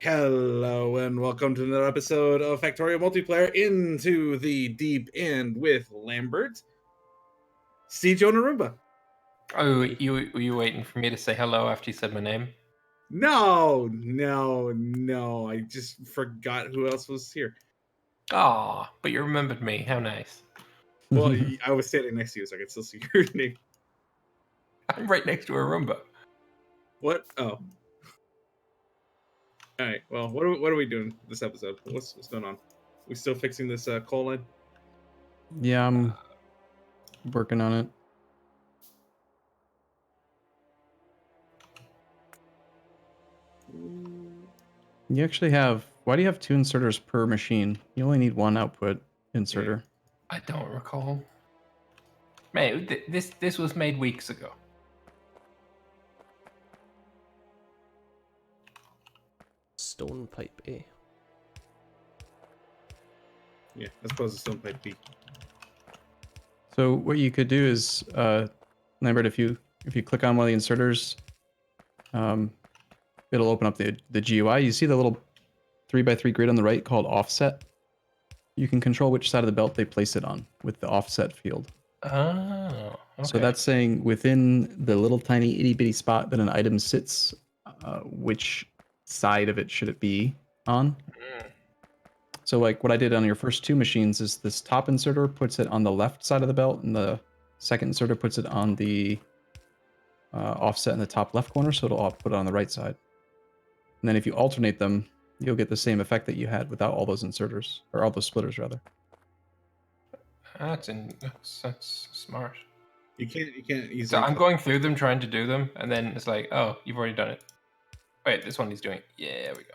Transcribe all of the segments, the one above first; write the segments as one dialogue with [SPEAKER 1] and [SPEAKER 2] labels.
[SPEAKER 1] Hello and welcome to another episode of Factorio Multiplayer Into the Deep End with Lambert, Joe, and Arumba.
[SPEAKER 2] Oh, were you waiting for me to say hello after you said my name?
[SPEAKER 1] No, I just forgot who else was here.
[SPEAKER 2] Ah, but you remembered me. How nice.
[SPEAKER 1] Well, I was standing next to you, so I could still see your name.
[SPEAKER 2] I'm right next to a Roomba.
[SPEAKER 1] What? Oh. All right. Well, what are we doing this episode? What's going on? We still fixing this coal line?
[SPEAKER 3] Yeah, I'm working on it. You actually have... Why do you have two inserters per machine? You only need one output inserter.
[SPEAKER 2] I don't recall. Mate, this was made weeks ago.
[SPEAKER 4] Stone pipe A.
[SPEAKER 1] Yeah, as opposed to stone pipe B.
[SPEAKER 3] So what you could do is, Lambert, if you click on one of the inserters, it'll open up the GUI. You see the little 3x3 grid on the right called offset? You can control which side of the belt they place it on with the offset field.
[SPEAKER 2] Oh, okay.
[SPEAKER 3] So that's saying within the little tiny itty bitty spot that an item sits, which side of it should it be on? So like what I did on your first two machines is this top inserter puts it on the left side of the belt, and the second inserter puts it on the offset in the top left corner, so it'll all put it on the right side. And then if you alternate them, you'll get the same effect that you had without all those inserters, or all those splitters rather.
[SPEAKER 2] That's smart.
[SPEAKER 1] You can't easily.
[SPEAKER 2] So I'm going through them trying to do them, and then it's like, oh, you've already done it. Wait, this one he's doing. Yeah, there we go.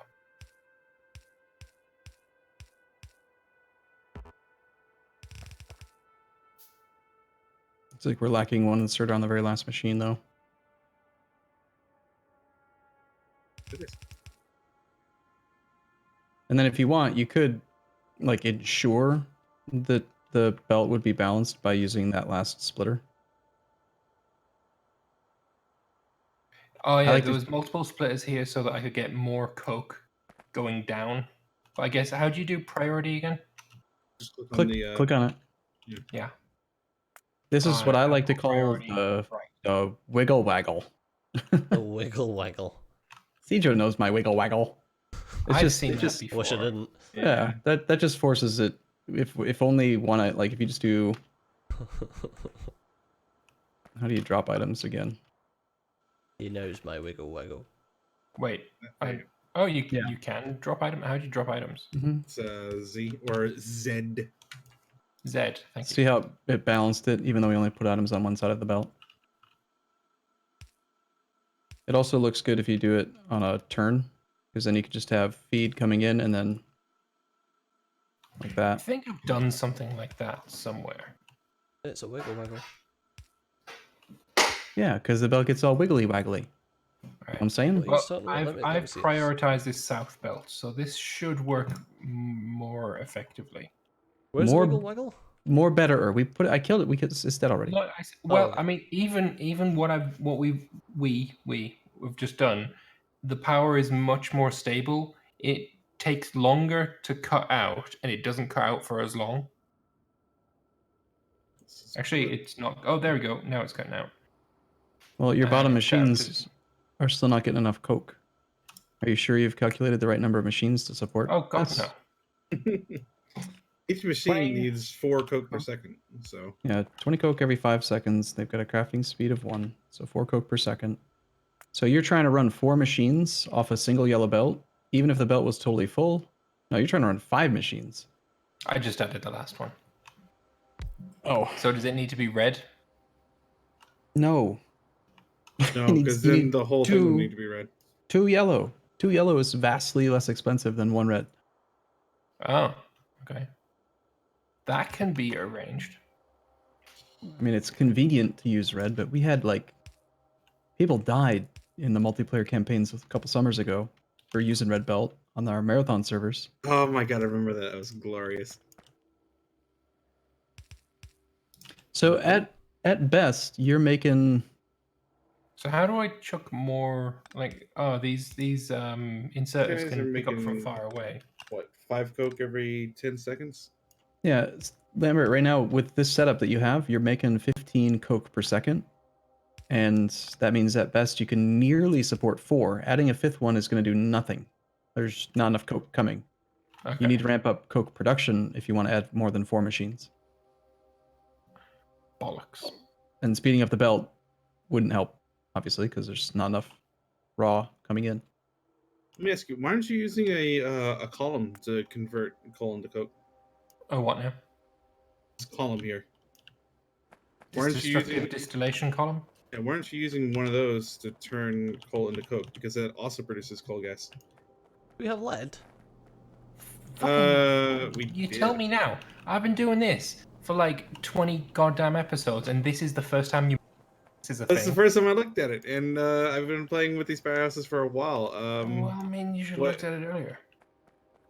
[SPEAKER 3] It's like we're lacking one inserter on the very last machine though. And then if you want, you could like ensure that the belt would be balanced by using that last splitter.
[SPEAKER 2] Oh yeah,
[SPEAKER 3] like
[SPEAKER 2] there was multiple splitters here so that I could get more coke going down. But I guess, how do you do priority again?
[SPEAKER 1] Just click
[SPEAKER 3] on it.
[SPEAKER 2] Yeah.
[SPEAKER 3] This is what I like to call
[SPEAKER 2] priority,
[SPEAKER 3] the wiggle waggle.
[SPEAKER 4] The wiggle waggle.
[SPEAKER 3] Cijo knows my wiggle waggle.
[SPEAKER 2] I've seen that before.
[SPEAKER 4] Wish I didn't.
[SPEAKER 3] Yeah, that just forces it. If only one, like if you just do. How do you drop items again?
[SPEAKER 4] He knows my wiggle waggle.
[SPEAKER 2] Wait. You can drop item. How do you drop items?
[SPEAKER 1] It's Z or Z.
[SPEAKER 2] Z. Thank you.
[SPEAKER 3] See how it balanced it, even though we only put items on one side of the belt. It also looks good if you do it on a turn, because then you could just have feed coming in and then like
[SPEAKER 2] I
[SPEAKER 3] that.
[SPEAKER 2] think I've done something like that somewhere.
[SPEAKER 4] It's a wiggle waggle.
[SPEAKER 3] Yeah, because the belt gets all wiggly waggly.
[SPEAKER 2] Right.
[SPEAKER 3] I'm saying.
[SPEAKER 4] Well,
[SPEAKER 2] I've prioritized this south belt, so this should work more effectively.
[SPEAKER 4] Where's
[SPEAKER 3] More-
[SPEAKER 4] wiggle waggle?
[SPEAKER 3] More better. I killed it. It's dead already.
[SPEAKER 2] No, I mean, even what we've just done, the power is much more stable. It takes longer to cut out, and it doesn't cut out for as long. Actually, it's not. Oh, there we go. Now it's cutting out.
[SPEAKER 3] Well, your bottom
[SPEAKER 2] it's cut out
[SPEAKER 3] machines are still not getting enough coke. Are you sure you've calculated the right number of machines to support?
[SPEAKER 2] Oh God,
[SPEAKER 3] this?
[SPEAKER 2] no.
[SPEAKER 1] Each machine needs 4 coke per second. So
[SPEAKER 3] Yeah, 20 coke every 5 seconds. They've got a crafting speed of 1, so 4 coke per second. So you're trying to run 4 machines off a single yellow belt, even if the belt was totally full. No, you're trying to run 5 machines.
[SPEAKER 2] I just added the last one.
[SPEAKER 3] Oh.
[SPEAKER 2] So does it need to be red?
[SPEAKER 3] No.
[SPEAKER 1] no, because then the whole thing would need to be red.
[SPEAKER 3] 2 yellow. 2 yellow is vastly less expensive than 1 red.
[SPEAKER 2] Oh, okay. That can be arranged.
[SPEAKER 3] I mean, it's convenient to use red, but we had people died in the multiplayer campaigns a couple summers ago for using red belt on our marathon servers.
[SPEAKER 1] Oh my god, I remember that. That was glorious.
[SPEAKER 3] So at best, you're making
[SPEAKER 2] So how do I chuck more? Like, oh, these inserters
[SPEAKER 1] Guys
[SPEAKER 2] can
[SPEAKER 1] are
[SPEAKER 2] pick up from
[SPEAKER 1] making-
[SPEAKER 2] far away.
[SPEAKER 1] What, 5 Coke every 10 seconds?
[SPEAKER 3] Yeah, Lambert, right now with this setup that you have, you're making 15 coke per second. And that means at best you can nearly support 4. Adding a 5th one is going to do nothing. There's not enough coke coming.
[SPEAKER 2] Okay.
[SPEAKER 3] You need to ramp up coke production if you want to add more than 4 machines.
[SPEAKER 2] Bollocks.
[SPEAKER 3] And speeding up the belt wouldn't help, obviously, because there's not enough raw coming in.
[SPEAKER 1] Let me ask you, why aren't you using a column to convert coal into Coke?
[SPEAKER 2] Oh, what now?
[SPEAKER 1] This column here. Why
[SPEAKER 2] This
[SPEAKER 1] aren't you
[SPEAKER 2] destructive
[SPEAKER 1] using?
[SPEAKER 2] distillation column?
[SPEAKER 1] Yeah, why aren't you using one of those to turn coal into Coke? Because that also produces coal gas.
[SPEAKER 4] We have lead.
[SPEAKER 1] We
[SPEAKER 2] You
[SPEAKER 1] did.
[SPEAKER 2] tell me now. I've been doing this for like 20 goddamn episodes, and this is the first time you. This is a
[SPEAKER 1] That's
[SPEAKER 2] thing.
[SPEAKER 1] the first time I looked at it, and I've been playing with these powerhouses for a while.
[SPEAKER 2] Well, I mean, you should have
[SPEAKER 1] what-
[SPEAKER 2] looked at it earlier.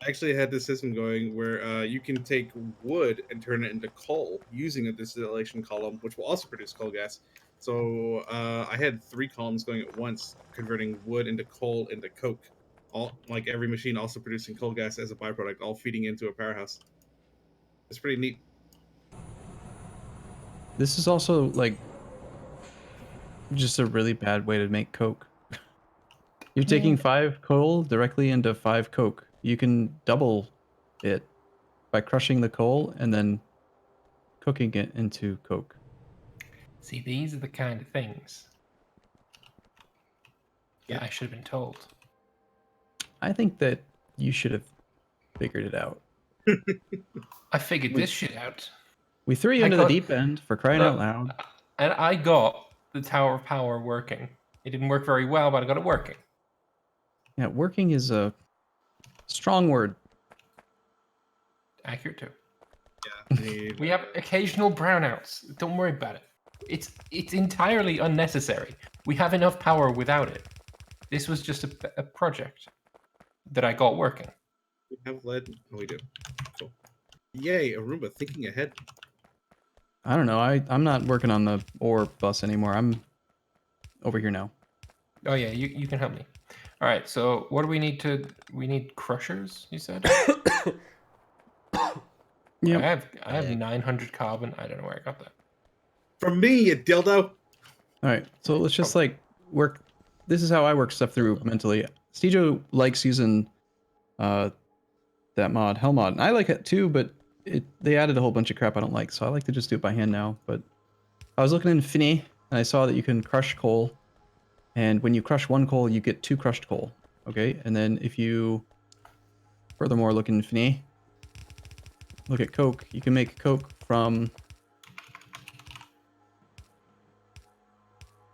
[SPEAKER 1] I actually had this system going where you can take wood and turn it into coal using a distillation column, which will also produce coal gas. So I had 3 columns going at once, converting wood into coal into coke. All like every machine also producing coal gas as a byproduct, all feeding into a powerhouse. It's pretty neat.
[SPEAKER 3] This is also like just a really bad way to make coke. You're taking 5 coal directly into 5 coke. You can double it by crushing the coal and then cooking it into coke.
[SPEAKER 2] See, these are the kind of things that
[SPEAKER 1] Yeah.
[SPEAKER 2] I should have been told.
[SPEAKER 3] I think that you should have figured it out.
[SPEAKER 2] I figured this shit out.
[SPEAKER 3] We threw you
[SPEAKER 2] I
[SPEAKER 3] into
[SPEAKER 2] got-
[SPEAKER 3] the deep end for crying out loud.
[SPEAKER 2] And I got the Tower of Power working. It didn't work very well, but I got it working.
[SPEAKER 3] Yeah, working is a strong word.
[SPEAKER 2] Accurate too.
[SPEAKER 1] Yeah.
[SPEAKER 2] We have occasional brownouts. Don't worry about it. It's entirely unnecessary. We have enough power without it. This was just a project that I got working.
[SPEAKER 1] We have lead. Oh, we do. Cool. Yay, Aruba thinking ahead.
[SPEAKER 3] I don't know. I'm not working on the ore bus anymore. I'm over here now.
[SPEAKER 2] Oh yeah, you can help me. All right. So what do we need to? We need crushers. You said.
[SPEAKER 3] Yeah.
[SPEAKER 2] I have 900 carbon. I don't know where I got that.
[SPEAKER 1] From me, you dildo.
[SPEAKER 3] All right. So let's just like work. This is how I work stuff through mentally. Stejo likes using that mod, Hell mod. And I like it too, but they added a whole bunch of crap I don't like. So I like to just do it by hand now. But I was looking in Fini and I saw that you can crush coal. And when you crush 1 coal, you get 2 crushed coal. Okay. And then if you furthermore look in Fini, look at coke, you can make coke from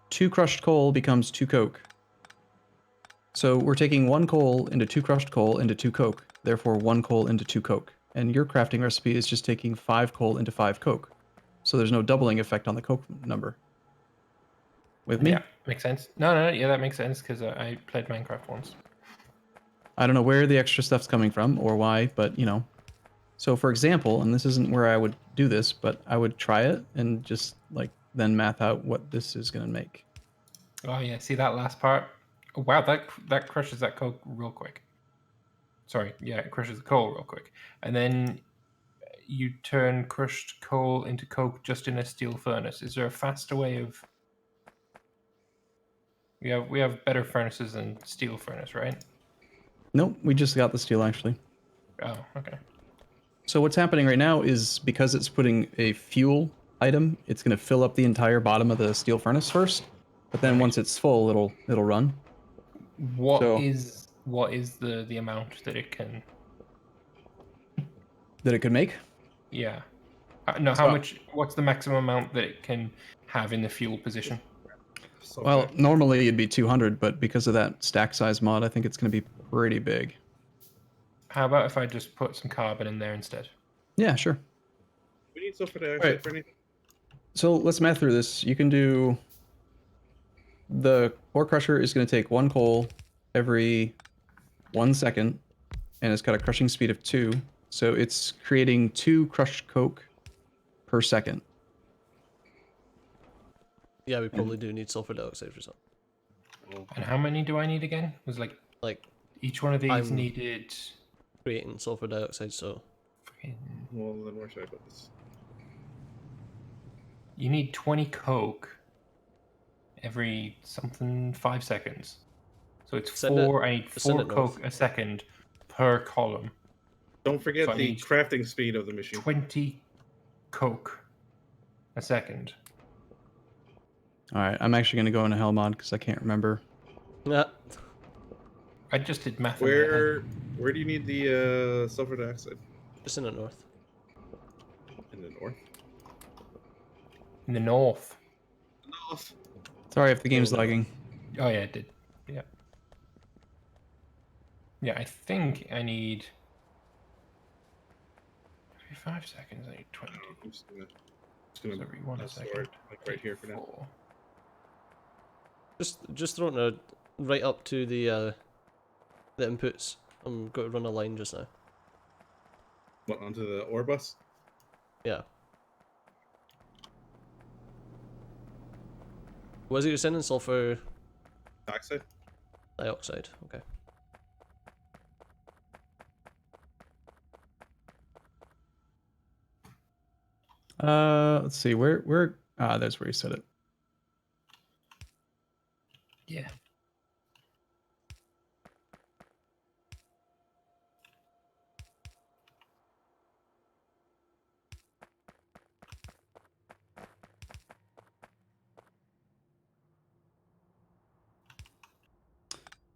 [SPEAKER 3] 2 crushed coal becomes 2 coke. So we're taking 1 coal into 2 crushed coal into 2 coke, therefore 1 coal into 2 coke. And your crafting recipe is just taking 5 coal into 5 coke. So there's no doubling effect on the coke number. With me?
[SPEAKER 2] Yeah, makes sense. No, yeah, that makes sense because I played Minecraft once.
[SPEAKER 3] I don't know where the extra stuff's coming from or why, but you know. So for example, and this isn't where I would do this, but I would try it and just like then math out what this is going to make.
[SPEAKER 2] Oh yeah, see that last part? Oh, wow, that crushes that coke real quick. Sorry, yeah, it crushes the coal real quick, and then you turn crushed coal into coke just in a steel furnace. Is there a faster way of? We have better furnaces than steel furnace, right?
[SPEAKER 3] Nope, we just got the steel actually.
[SPEAKER 2] Oh, okay.
[SPEAKER 3] So what's happening right now is because it's putting a fuel item, it's going to fill up the entire bottom of the steel furnace first. But then
[SPEAKER 2] Right.
[SPEAKER 3] once it's full, it'll run.
[SPEAKER 2] What
[SPEAKER 3] So-
[SPEAKER 2] is the amount that it can?
[SPEAKER 3] That it could make.
[SPEAKER 2] Yeah. No, how
[SPEAKER 3] So-
[SPEAKER 2] much? What's the maximum amount that it can have in the fuel position?
[SPEAKER 1] So
[SPEAKER 3] Well,
[SPEAKER 1] bad.
[SPEAKER 3] normally it'd be 200, but because of that stack size mod, I think it's going to be pretty big.
[SPEAKER 2] How about if I just put some carbon in there instead?
[SPEAKER 3] Yeah, sure.
[SPEAKER 1] We need sulfur dioxide
[SPEAKER 3] Right.
[SPEAKER 1] for anything.
[SPEAKER 3] So let's math through this. You can do the ore crusher is going to take 1 coal every 1 second, and it's got a crushing speed of 2. So it's creating 2 crushed coke per second.
[SPEAKER 4] Yeah, we probably do need sulfur dioxide or something.
[SPEAKER 1] Well,
[SPEAKER 2] And how many do I need again? It was like
[SPEAKER 4] Like
[SPEAKER 2] each one of these
[SPEAKER 4] I'm-
[SPEAKER 2] needed.
[SPEAKER 4] creating sulfur dioxide, so
[SPEAKER 2] Fucking-
[SPEAKER 1] well, then where should I put this?
[SPEAKER 2] You need 20 coke every something 5 seconds. So it's
[SPEAKER 4] Send it-
[SPEAKER 2] four. I need
[SPEAKER 4] just send
[SPEAKER 2] 4
[SPEAKER 4] it north.
[SPEAKER 2] coke a second per column.
[SPEAKER 1] Don't forget
[SPEAKER 2] So I
[SPEAKER 1] the
[SPEAKER 2] need
[SPEAKER 1] crafting speed of the machine.
[SPEAKER 2] 20 coke a second.
[SPEAKER 3] All right, I'm actually gonna go into hell mod because I can't remember.
[SPEAKER 4] yeah.
[SPEAKER 2] I just did math in my head.
[SPEAKER 1] Where do you need the sulfur dioxide?
[SPEAKER 4] Just in the north.
[SPEAKER 1] In the north.
[SPEAKER 2] In the north.
[SPEAKER 1] North.
[SPEAKER 3] Sorry if the game's
[SPEAKER 1] Oh, no.
[SPEAKER 3] lagging.
[SPEAKER 2] Oh yeah, it did. Yeah. Yeah, I think I need every 5 seconds. I need 20.
[SPEAKER 1] I'm just gonna
[SPEAKER 2] So every 1
[SPEAKER 1] store
[SPEAKER 2] second.
[SPEAKER 1] it like right here for now.
[SPEAKER 2] 4.
[SPEAKER 4] Just throwing it right up to the inputs. I'm going to run a line just now.
[SPEAKER 1] What, onto the ore bus?
[SPEAKER 4] Yeah. Was it you're sending sulfur
[SPEAKER 1] Dioxide?
[SPEAKER 4] dioxide? Okay.
[SPEAKER 3] Let's see where. There's where you said it.
[SPEAKER 2] Yeah.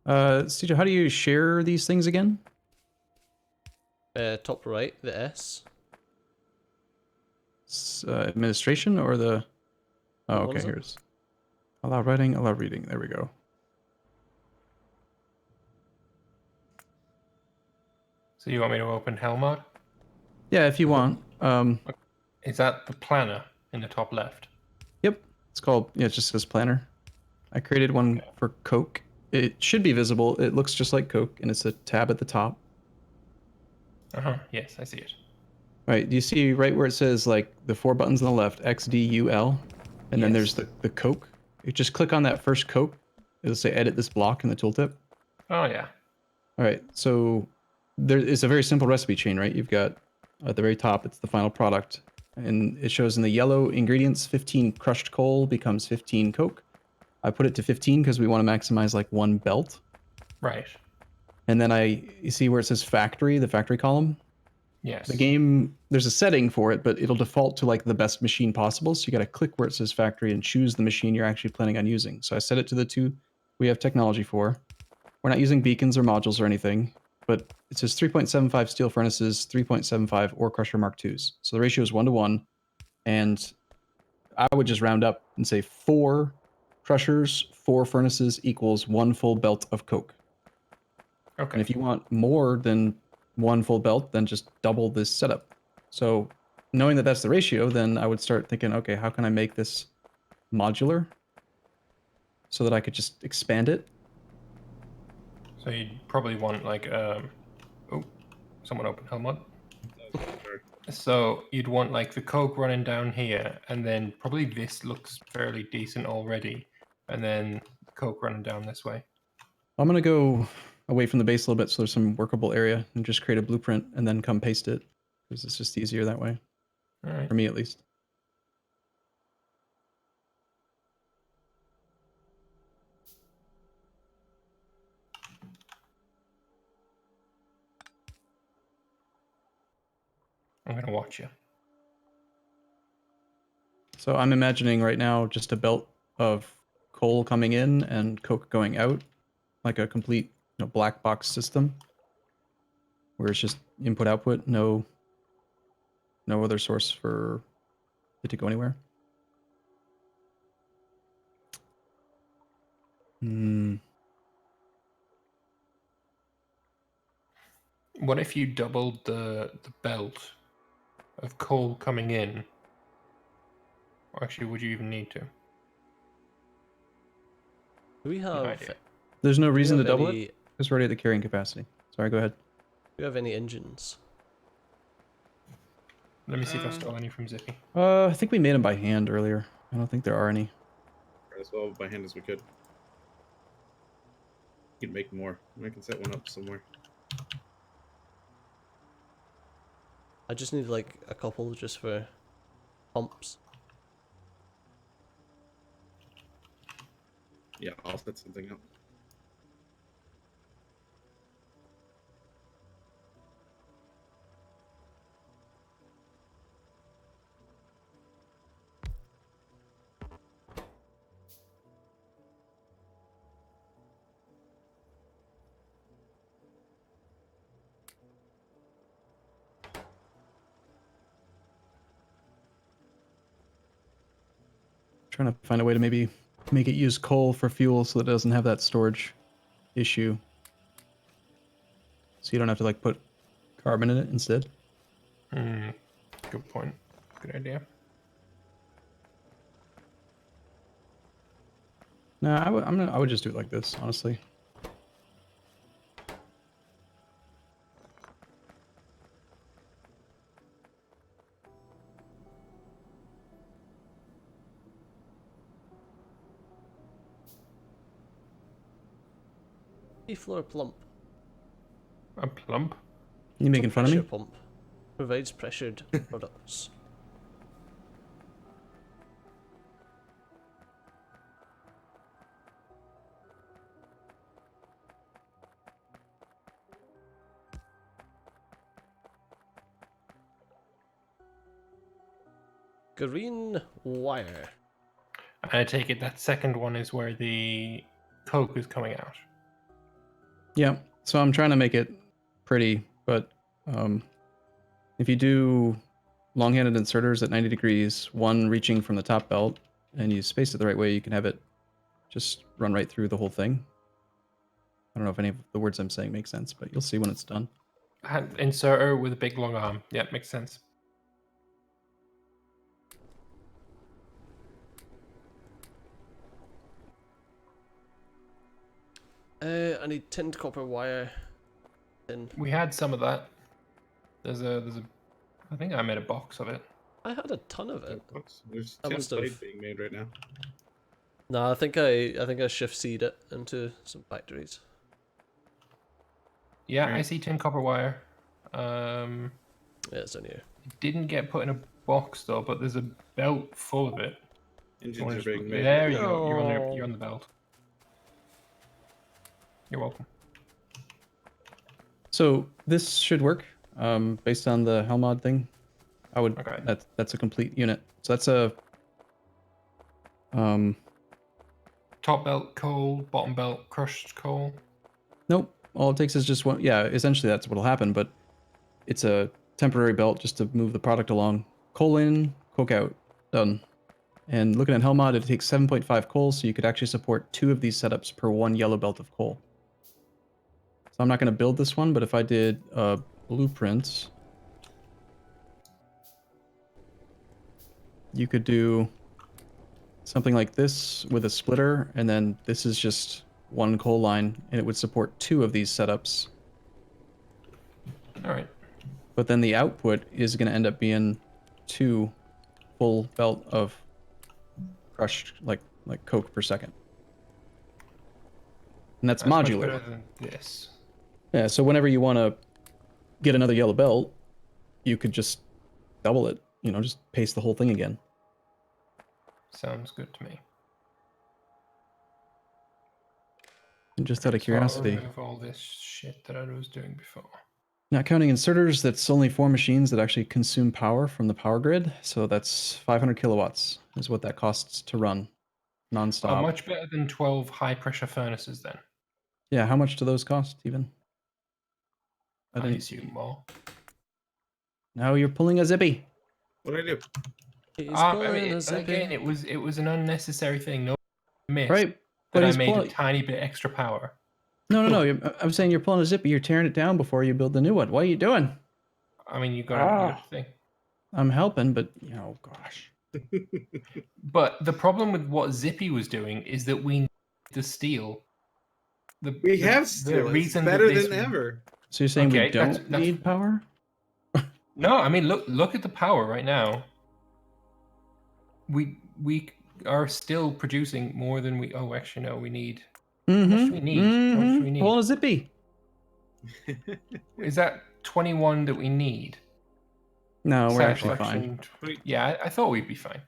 [SPEAKER 3] CJ, how do you share these things again?
[SPEAKER 4] Top right, the S.
[SPEAKER 3] Administration or the? Oh,
[SPEAKER 4] What
[SPEAKER 3] okay.
[SPEAKER 4] was it?
[SPEAKER 3] Here's allow writing, allow reading. There we go.
[SPEAKER 2] So you want me to open Helmod?
[SPEAKER 3] Yeah, if you want.
[SPEAKER 2] Is that the planner in the top left?
[SPEAKER 3] Yep. It's called. Yeah, it just says planner. I created one for Coke. It should be visible. It looks just like Coke, and it's a tab at the top.
[SPEAKER 2] Yes, I see it.
[SPEAKER 3] Right. Do you see right where it says like the 4 buttons on the left, X, D, U, L, and then there's
[SPEAKER 2] Yes.
[SPEAKER 3] the Coke. You just click on that first Coke. It'll say edit this block in the tooltip.
[SPEAKER 2] Oh yeah.
[SPEAKER 3] All right. So there is a very simple recipe chain, right? You've got at the very top, it's the final product, and it shows in the yellow ingredients 15 crushed coal becomes 15 Coke. I put it to 15 because we want to maximize like 1 belt.
[SPEAKER 2] Right.
[SPEAKER 3] And then you see where it says factory, the factory column.
[SPEAKER 2] Yes.
[SPEAKER 3] The game, there's a setting for it, but it'll default to like the best machine possible. So you got to click where it says factory and choose the machine you're actually planning on using. So I set it to the 2 we have technology for. We're not using beacons or modules or anything, but it says 3.75 steel furnaces, 3.75 ore crusher Mark IIs. So the ratio is 1-to-1. And I would just round up and say 4 crushers, 4 furnaces equals 1 full belt of Coke.
[SPEAKER 2] Okay.
[SPEAKER 3] And if you want more than 1 full belt, then just double this setup. So knowing that that's the ratio, then I would start thinking, okay, how can I make this modular so that I could just expand it?
[SPEAKER 2] So you'd probably want like oh, someone open Helmod. So you'd want like the coke running down here, and then probably this looks fairly decent already, and then the coke running down this way.
[SPEAKER 3] I'm going to go away from the base a little bit so there's some workable area and just create a blueprint and then come paste it because it's just easier that way,
[SPEAKER 2] All right.
[SPEAKER 3] for me at least.
[SPEAKER 2] I'm gonna watch you.
[SPEAKER 3] So I'm imagining right now just a belt of coal coming in and coke going out, like a complete black box system where it's just input output, no other source for it to go anywhere.
[SPEAKER 2] What if you doubled the belt of coal coming in? Or actually, would you even need to?
[SPEAKER 4] Do we
[SPEAKER 2] No
[SPEAKER 4] have
[SPEAKER 2] idea.
[SPEAKER 3] There's no
[SPEAKER 4] do we
[SPEAKER 3] reason to
[SPEAKER 4] have
[SPEAKER 3] double
[SPEAKER 4] any,
[SPEAKER 3] it. It's already at the carrying capacity. Sorry, go ahead.
[SPEAKER 4] do we have any engines?
[SPEAKER 2] Let me see if I stole any from Zippy.
[SPEAKER 3] I think we made them by hand earlier. I don't think there are any.
[SPEAKER 1] As well by hand as we could. You can make more. I can set one up somewhere.
[SPEAKER 4] I just need like a couple just for pumps.
[SPEAKER 1] Yeah, I'll set something up.
[SPEAKER 3] Trying to find a way to maybe make it use coal for fuel so that it doesn't have that storage issue. So you don't have to like put carbon in it instead.
[SPEAKER 2] Good point. Good idea.
[SPEAKER 3] No, I would just do it like this, honestly.
[SPEAKER 4] Floor plump.
[SPEAKER 2] A plump.
[SPEAKER 3] You making fun of me?
[SPEAKER 4] Pressure pump. Provides pressured products. Green wire.
[SPEAKER 2] I take it that second one is where the coke is coming out.
[SPEAKER 3] Yeah. So I'm trying to make it pretty, but if you do long-handed inserters at 90 degrees, one reaching from the top belt, and you space it the right way, you can have it just run right through the whole thing. I don't know if any of the words I'm saying make sense, but you'll see when it's done.
[SPEAKER 2] Inserter with a big long arm. Yeah, makes sense.
[SPEAKER 4] I need tinned copper wire. Tin.
[SPEAKER 2] We had some of that. There's a. I think I made a box of it.
[SPEAKER 4] I had a ton of it.
[SPEAKER 1] There's
[SPEAKER 4] I
[SPEAKER 1] 10
[SPEAKER 4] must have-
[SPEAKER 1] plate being made right now.
[SPEAKER 4] No, I think I shift seed it into some factories.
[SPEAKER 2] Yeah, I
[SPEAKER 1] Alright.
[SPEAKER 2] see tin copper wire.
[SPEAKER 4] Yeah, it's on here.
[SPEAKER 2] It didn't get put in a box though, but there's a belt full of it.
[SPEAKER 1] Engines are being made.
[SPEAKER 2] There you go.
[SPEAKER 4] No.
[SPEAKER 2] You're on the belt. You're welcome.
[SPEAKER 3] So this should work based on the Helmod thing. I would.
[SPEAKER 2] Okay.
[SPEAKER 3] That's a complete unit. So that's a.
[SPEAKER 2] Top belt coal, bottom belt crushed coal.
[SPEAKER 3] Nope. All it takes is just one. Yeah, essentially that's what'll happen. But it's a temporary belt just to move the product along. Coal in, coke out, done. And looking at Helmod, it takes 7.5 coal, so you could actually support 2 of these setups per 1 yellow belt of coal. So I'm not going to build this one, but if I did a blueprint, you could do something like this with a splitter, and then this is just 1 coal line, and it would support 2 of these setups.
[SPEAKER 2] All right.
[SPEAKER 3] But then the output is going to end up being 2 full belt of crushed like coke per second. And that's
[SPEAKER 2] Much
[SPEAKER 3] modular.
[SPEAKER 2] better than this.
[SPEAKER 3] Yeah, so whenever you want to get another yellow belt, you could just double it, just paste the whole thing again.
[SPEAKER 2] Sounds good to me.
[SPEAKER 3] And just out of curiosity,
[SPEAKER 2] Remove all this shit that I was doing before.
[SPEAKER 3] not counting inserters, that's only 4 machines that actually consume power from the power grid. So that's 500 kilowatts is what that costs to run nonstop.
[SPEAKER 2] Much better than 12 high pressure furnaces then.
[SPEAKER 3] Yeah, how much do those cost even?
[SPEAKER 2] I
[SPEAKER 3] didn't-
[SPEAKER 2] assume more.
[SPEAKER 3] Now you're pulling a zippy.
[SPEAKER 1] What do I do?
[SPEAKER 4] He's
[SPEAKER 2] I
[SPEAKER 4] pulling
[SPEAKER 2] mean,
[SPEAKER 4] a zippy.
[SPEAKER 2] again, it was an unnecessary thing. No miss.
[SPEAKER 3] Right?
[SPEAKER 2] But
[SPEAKER 3] But
[SPEAKER 2] I
[SPEAKER 3] he's
[SPEAKER 2] made a
[SPEAKER 3] pulling.
[SPEAKER 2] tiny bit extra power.
[SPEAKER 3] No. I'm saying you're pulling a zippy. You're tearing it down before you build the new one. What are you doing?
[SPEAKER 2] I mean, you got to think.
[SPEAKER 3] I'm helping, but gosh.
[SPEAKER 2] But the problem with what Zippy was doing is that we need the steel.
[SPEAKER 1] We have steel. It's better than ever.
[SPEAKER 3] So you're saying we
[SPEAKER 2] Okay,
[SPEAKER 3] don't
[SPEAKER 2] that's-
[SPEAKER 3] need power?
[SPEAKER 2] No, I mean look at the power right now. We are still producing more than we. Oh, actually no, we need
[SPEAKER 3] Mm-hmm.
[SPEAKER 2] much do we need? How much do we need?
[SPEAKER 3] How long does it be?
[SPEAKER 2] Is that 21 that we need?
[SPEAKER 3] No, we're
[SPEAKER 2] Site
[SPEAKER 3] actually fine.
[SPEAKER 2] selection. Yeah, I thought we'd be fine.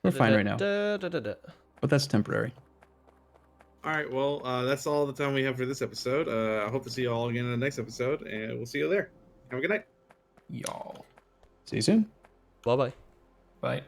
[SPEAKER 3] We're fine right now.
[SPEAKER 4] Da-da-da-da-da.
[SPEAKER 3] But that's temporary.
[SPEAKER 1] All right, well, that's all the time we have for this episode. I hope to see you all again in the next episode, and we'll see you there. Have a good night.
[SPEAKER 2] Y'all.
[SPEAKER 3] See you soon.
[SPEAKER 4] Bye-bye.
[SPEAKER 2] Bye.